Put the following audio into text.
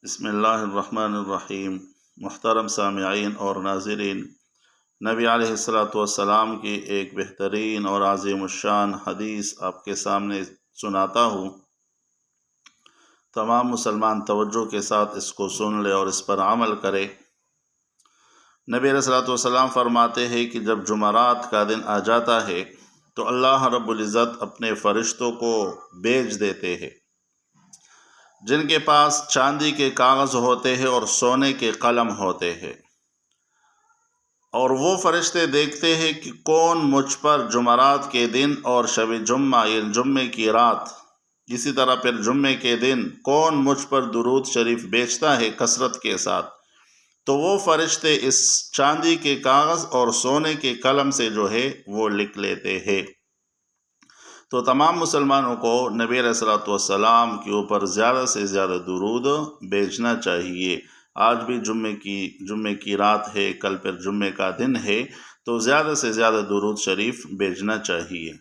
بسم اللہ الرحمن الرحیم۔ محترم سامعین اور ناظرین، نبی علیہ الصلاۃ والسلام کی ایک بہترین اور عظیم الشان حدیث آپ کے سامنے سناتا ہوں۔ تمام مسلمان توجہ کے ساتھ اس کو سن لے اور اس پر عمل کرے۔ نبی علیہ الصلاۃ والسلام فرماتے ہیں کہ جب جمعرات کا دن آ جاتا ہے تو اللہ رب العزت اپنے فرشتوں کو بھیج دیتے ہیں جن کے پاس چاندی کے کاغذ ہوتے ہیں اور سونے کے قلم ہوتے ہیں، اور وہ فرشتے دیکھتے ہیں کہ کون مجھ پر جمعرات کے دن اور شب جمعہ یعنی جمعے کی رات، اسی طرح پھر جمعے کے دن کون مجھ پر درود شریف بیچتا ہے کثرت کے ساتھ، تو وہ فرشتے اس چاندی کے کاغذ اور سونے کے قلم سے جو ہے وہ لکھ لیتے ہیں۔ تو تمام مسلمانوں کو نبی علیہ الصلوۃ والسلام کے اوپر زیادہ سے زیادہ درود بھیجنا چاہیے۔ آج بھی جمعے کی رات ہے، کل پھر جمعے کا دن ہے، تو زیادہ سے زیادہ درود شریف بھیجنا چاہیے۔